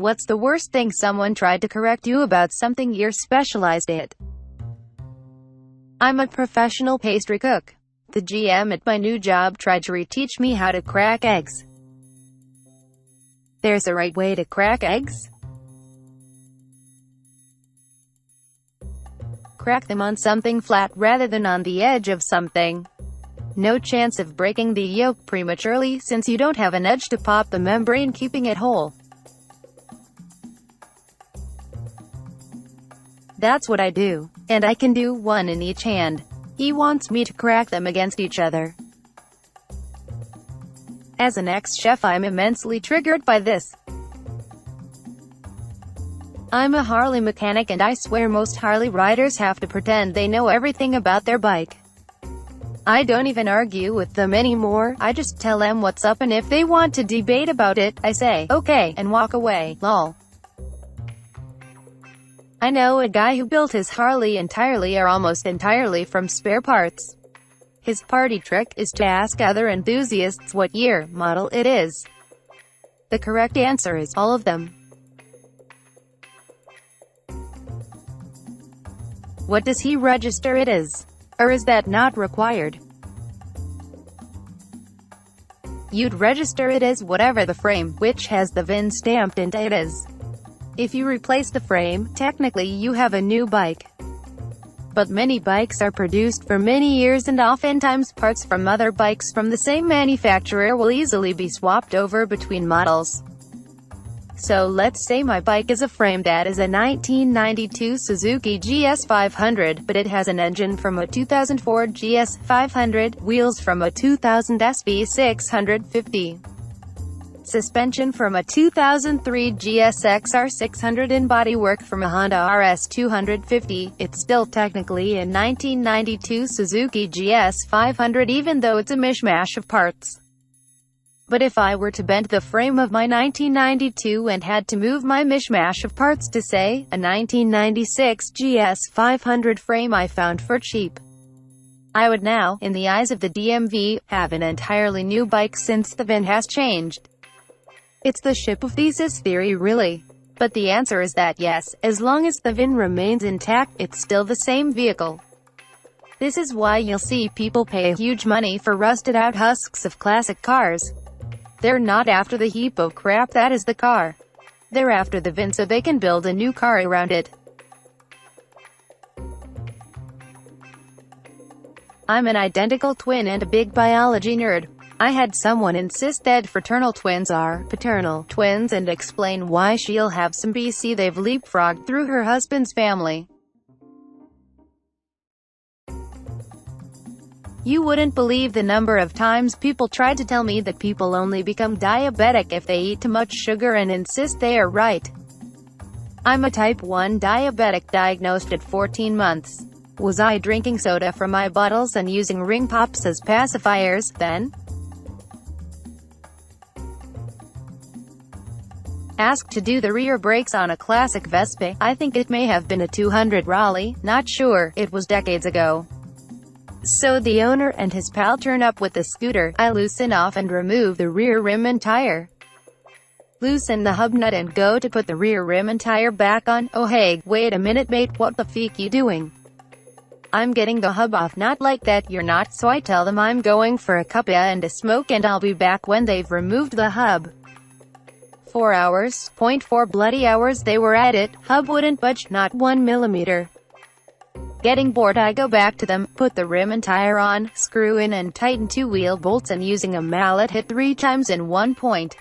What's the worst thing someone tried to correct you about something you're specialized at? I'm a professional pastry cook. The GM at my new job tried to reteach me how to crack eggs. There's a right way to crack eggs. Crack them on something flat rather than on the edge of something. No chance of breaking the yolk prematurely since you don't have an edge to pop the membrane, keeping it whole. That's what I do. And I can do one in each hand. He wants me to crack them against each other. As an ex-chef, I'm immensely triggered by this. I'm a Harley mechanic and I swear most Harley riders have to pretend they know everything about their bike. I don't even argue with them anymore, I just tell them what's up, and if they want to debate about it, I say, okay, and walk away, lol. I know a guy who built his Harley entirely or almost entirely from spare parts. His party trick is to ask other enthusiasts what year, model it is. The correct answer is all of them. What does he register it as? Or is that not required? You'd register it as whatever the frame, which has the VIN stamped into it, is. If you replace the frame, technically you have a new bike. But many bikes are produced for many years and oftentimes parts from other bikes from the same manufacturer will easily be swapped over between models. So let's say my bike is a frame that is a 1992 Suzuki GS500, but it has an engine from a 2004 GS500, wheels from a 2000 SV650, suspension from a 2003 GSX R600 and bodywork from a Honda RS250, it's still technically a 1992 Suzuki GS500 even though it's a mishmash of parts. But if I were to bend the frame of my 1992 and had to move my mishmash of parts to, say, a 1996 GS500 frame I found for cheap, I would now, in the eyes of the DMV, have an entirely new bike since the VIN has changed. It's the ship of thesis theory, really. But the answer is that yes, as long as the VIN remains intact, it's still the same vehicle. This is why you'll see people pay huge money for rusted-out husks of classic cars. They're not after the heap of crap that is the car. They're after the VIN so they can build a new car around it. I'm an identical twin and a big biology nerd. I had someone insist that fraternal twins are paternal twins and explain why she'll have some BC they've leapfrogged through her husband's family. You wouldn't believe the number of times people tried to tell me that people only become diabetic if they eat too much sugar and insist they are right. I'm a type 1 diabetic diagnosed at 14 months. Was I drinking soda from my bottles and using ring pops as pacifiers, then? Asked to do the rear brakes on a classic Vespa, I think it may have been a 200 Raleigh, not sure, it was decades ago. So the owner and his pal turn up with the scooter, I loosen off and remove the rear rim and tire. Loosen the hub nut and go to put the rear rim and tire back on. Oh hey, wait a minute mate, what the feek you doing? I'm getting the hub off. Not like that, you're not. So I tell them I'm going for a cuppa and a smoke and I'll be back when they've removed the hub. 4 hours, 0.4 bloody hours they were at it, hub wouldn't budge, not 1 millimeter. Getting bored, I go back to them, put the rim and tire on, screw in and tighten 2 wheel bolts and using a mallet hit 3 times in 1 point.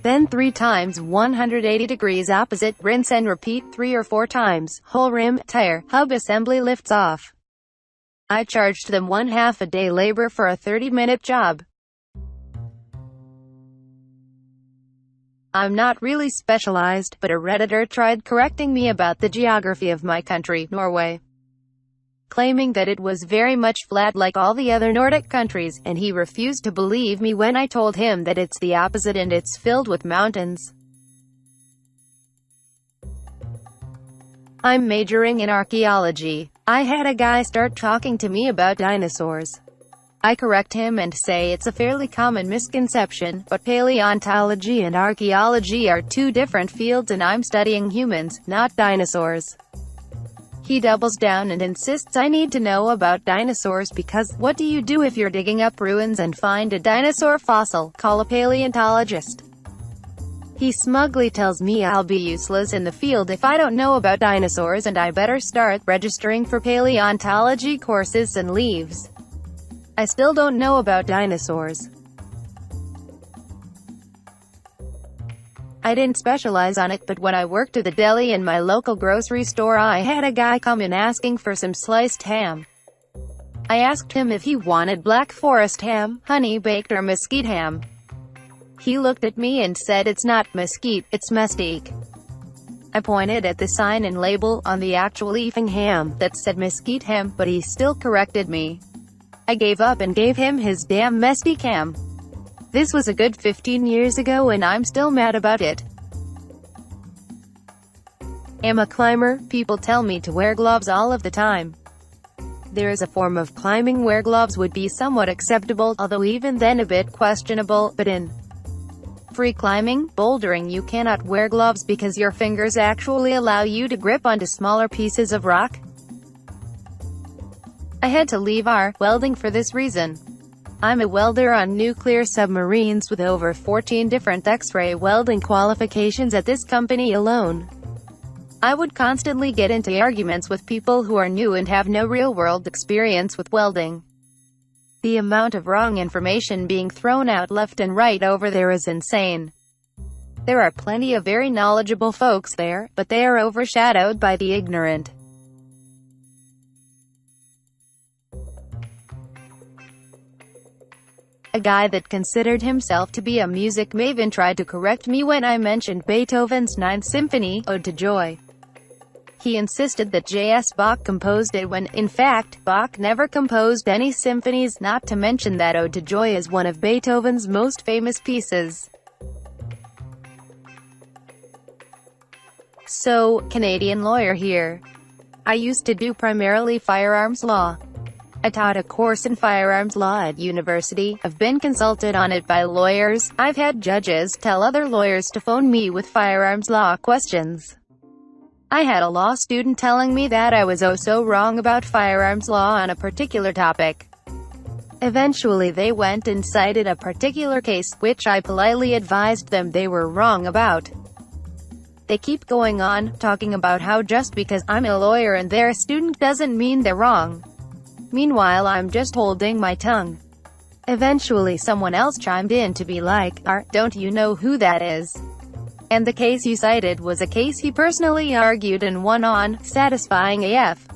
Then 3 times 180 degrees opposite, rinse and repeat 3 or 4 times, whole rim, tire, hub assembly lifts off. I charged them 1/2 a day labor for a 30-minute job. I'm not really specialized, but a Redditor tried correcting me about the geography of my country, Norway, claiming that it was very much flat like all the other Nordic countries, and he refused to believe me when I told him that it's the opposite and it's filled with mountains. I'm majoring in archaeology. I had a guy start talking to me about dinosaurs. I correct him and say it's a fairly common misconception, but paleontology and archaeology are two different fields and I'm studying humans, not dinosaurs. He doubles down and insists I need to know about dinosaurs because, what do you do if you're digging up ruins and find a dinosaur fossil? Call a paleontologist. He smugly tells me I'll be useless in the field if I don't know about dinosaurs and I better start registering for paleontology courses and leaves. I still don't know about dinosaurs. I didn't specialize on it, but when I worked at the deli in my local grocery store I had a guy come in asking for some sliced ham. I asked him if he wanted black forest ham, honey baked or mesquite ham. He looked at me and said it's not mesquite, it's mestique. I pointed at the sign and label on the actual evening ham that said mesquite ham, but he still corrected me. I gave up and gave him his damn mestique ham. This was a good 15 years ago and I'm still mad about it. Am a climber. People tell me to wear gloves all of the time. There is a form of climbing where gloves would be somewhat acceptable, although even then a bit questionable, but in free climbing, bouldering, you cannot wear gloves because your fingers actually allow you to grip onto smaller pieces of rock. I had to leave welding for this reason. I'm a welder on nuclear submarines with over 14 different X-ray welding qualifications at this company alone. I would constantly get into arguments with people who are new and have no real-world experience with welding. The amount of wrong information being thrown out left and right over there is insane. There are plenty of very knowledgeable folks there, but they are overshadowed by the ignorant. A guy that considered himself to be a music maven tried to correct me when I mentioned Beethoven's Ninth Symphony, Ode to Joy. He insisted that J.S. Bach composed it when, in fact, Bach never composed any symphonies, not to mention that Ode to Joy is one of Beethoven's most famous pieces. So, Canadian lawyer here. I used to do primarily firearms law. I taught a course in firearms law at university. I've been consulted on it by lawyers. I've had judges tell other lawyers to phone me with firearms law questions. I had a law student telling me that I was oh so wrong about firearms law on a particular topic. Eventually they went and cited a particular case, which I politely advised them they were wrong about. They keep going on, talking about how just because I'm a lawyer and they're a student doesn't mean they're wrong. Meanwhile I'm just holding my tongue. Eventually someone else chimed in to be like, don't you know who that is? And the case you cited was a case he personally argued and won on, satisfying AF.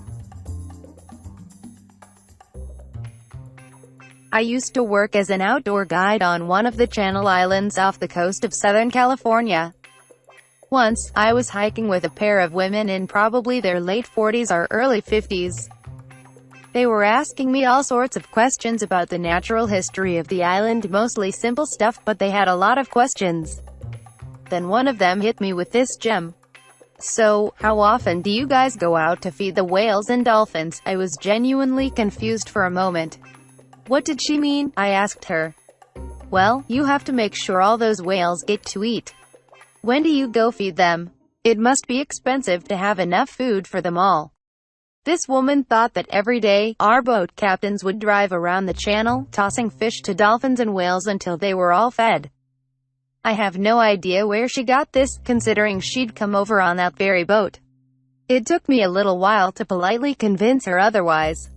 I used to work as an outdoor guide on one of the Channel Islands off the coast of Southern California. Once, I was hiking with a pair of women in probably their late 40s or early 50s. They were asking me all sorts of questions about the natural history of the island, mostly simple stuff, but they had a lot of questions. Then one of them hit me with this gem. So, how often do you guys go out to feed the whales and dolphins? I was genuinely confused for a moment. What did she mean? I asked her. Well, you have to make sure all those whales get to eat. When do you go feed them? It must be expensive to have enough food for them all. This woman thought that every day, our boat captains would drive around the channel, tossing fish to dolphins and whales until they were all fed. I have no idea where she got this, considering she'd come over on that very boat. It took me a little while to politely convince her otherwise.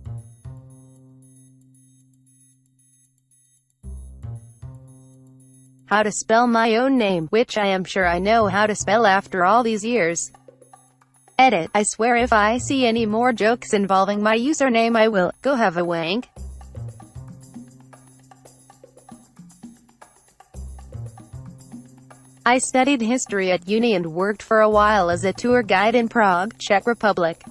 How to spell my own name, which I am sure I know how to spell after all these years. Edit. I swear if I see any more jokes involving my username I will go have a wank. I studied history at uni and worked for a while as a tour guide in Prague, Czech Republic.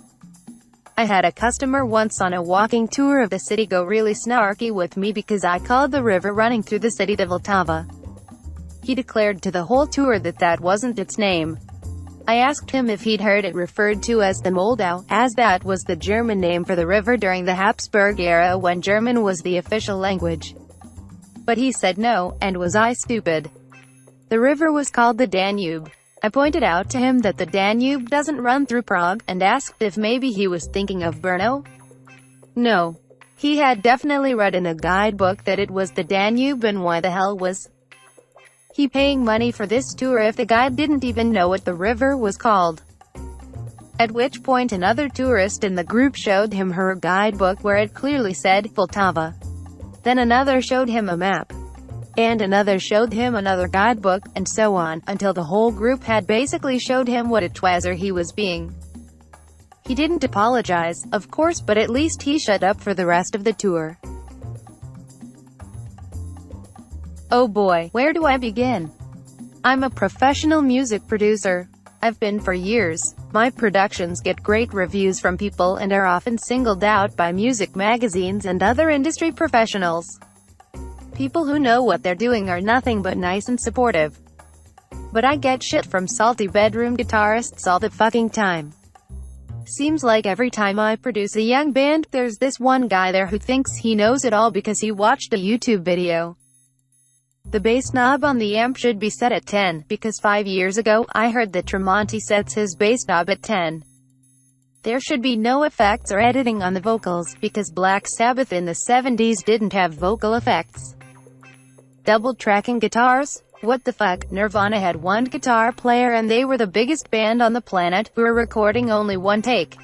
I had a customer once on a walking tour of the city go really snarky with me because I called the river running through the city the Vltava. He declared to the whole tour that that wasn't its name. I asked him if he'd heard it referred to as the Moldau, as that was the German name for the river during the Habsburg era when German was the official language. But he said no, and was I stupid? The river was called the Danube. I pointed out to him that the Danube doesn't run through Prague, and asked if maybe he was thinking of Brno. No. He had definitely read in a guidebook that it was the Danube, and why the hell was he paying money for this tour if the guide didn't even know what the river was called? At which point another tourist in the group showed him her guidebook where it clearly said Vltava. Then another showed him a map. And another showed him another guidebook, and so on, until the whole group had basically showed him what a twazzer he was being. He didn't apologize, of course, but at least he shut up for the rest of the tour. Oh boy, where do I begin? I'm a professional music producer. I've been for years. My productions get great reviews from people and are often singled out by music magazines and other industry professionals. People who know what they're doing are nothing but nice and supportive. But I get shit from salty bedroom guitarists all the fucking time. Seems like every time I produce a young band, there's this one guy there who thinks he knows it all because he watched a YouTube video. The bass knob on the amp should be set at 10, because 5 years ago, I heard that Tremonti sets his bass knob at 10. There should be no effects or editing on the vocals, because Black Sabbath in the 70s didn't have vocal effects. Double tracking guitars? What the fuck? Nirvana had one guitar player and they were the biggest band on the planet, who were recording only one take.